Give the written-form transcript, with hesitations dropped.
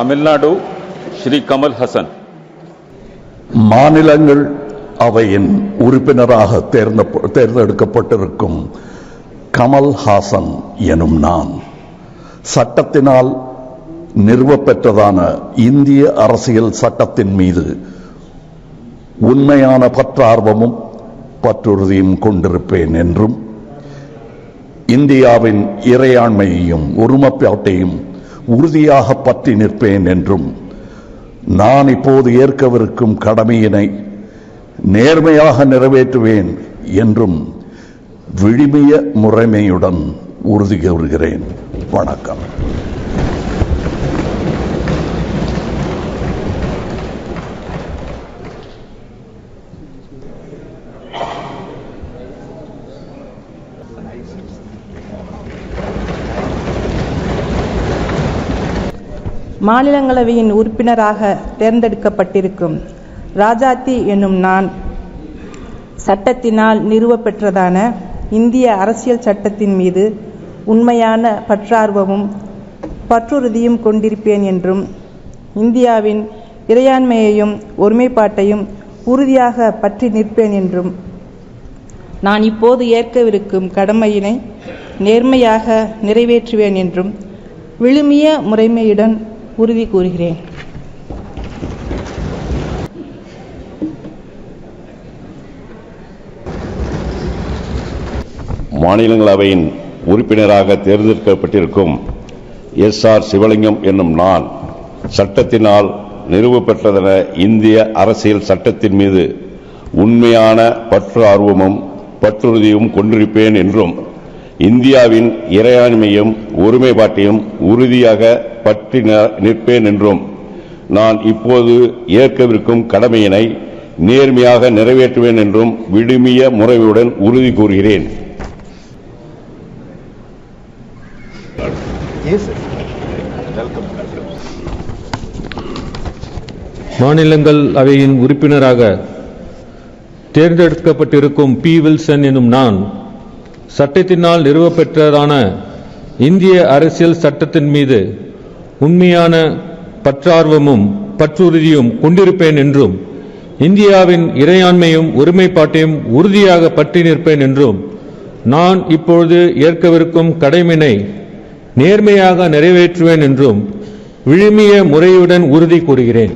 तमिलनाडु श्री कमल हसन। மாநிலங்கள் அவையின் உறுப்பினராக தேர்ந்தெடுக்கப்பட்டிருக்கும் கமல் ஹாசன் எனும் நான் சட்டத்தினால் நிறுவப்பெற்றதான இந்திய அரசியல் சட்டத்தின் மீது உண்மையான பற்றார்வமும் பற்றுறுதியும் கொண்டிருப்பேன் என்றும் இந்தியாவின் இறையாண்மையையும் ஒருமைப்பாட்டையும் உறுதியாக பற்றி நிற்பேன் என்றும் நான் இப்போது ஏற்கவிருக்கும் கடமையினை நேர்மையாக நிறைவேற்றுவேன் என்றும் விழுமிய முறைமையுடன் உறுதி கூறுகிறேன். வணக்கம். மாநிலங்களவையின் உறுப்பினராக தேர்ந்தெடுக்கப்பட்டிருக்கும் ராஜாத்தி என்னும் நான் சட்டத்தினால் நிறுவப்பெற்றதான இந்திய அரசியல் சட்டத்தின் மீது உண்மையான பற்றார்வமும் பற்றுறுதியும் கொண்டிருப்பேன் என்றும் இந்தியாவின் இறையாண்மையையும் ஒருமைப்பாட்டையும் உறுதியாக பற்றி நிற்பேன் என்றும் நான் இப்போது ஏற்கவிருக்கும் கடமையினை நேர்மையாக நிறைவேற்றுவேன் என்றும் விழுமிய முறைமையுடன் உறுதி கூறுகிறேன். மாநிலங்களவையின் உறுப்பினராக தேர்ந்தெடுக்கப்பட்டிருக்கும் எஸ்.ஆர். சிவலிங்கம் என்னும் நான் சட்டத்தினால் நிறுவப்பெற்றதென இந்திய அரசியல் சட்டத்தின் மீது உண்மையான பற்று ஆர்வமும் பற்றுறுதியும் கொண்டிருப்பேன் என்றும் இந்தியாவின் இறையாண்மையும் ஒருமைப்பாட்டையும் உறுதியாக பற்றி நிற்பேன் என்றும் நான் இப்போது ஏற்கவிருக்கும் கடமையினை நேர்மையாக நிறைவேற்றுவேன் என்றும் விழுமிய முறையுடன் உறுதி கூறுகிறேன். மாநிலங்களவையின் உறுப்பினராக தேர்ந்தெடுக்கப்பட்டிருக்கும் பி. வில்சன் எனும் நான் சட்டத்தினால் நிறுவப்பெற்றதான இந்திய அரசியல் சட்டத்தின் மீது உண்மையான பற்றார்வமும் பற்றுறுதியும் கொண்டிருப்பேன் என்றும் இந்தியாவின் இறையாண்மையும் ஒருமைப்பாட்டையும் உறுதியாக பற்றி நிற்பேன் என்றும் நான் இப்பொழுது ஏற்கவிருக்கும் கடமையினை நேர்மையாக நிறைவேற்றுவேன் என்றும் விழுமிய முறையுடன் உறுதி கூறுகிறேன்.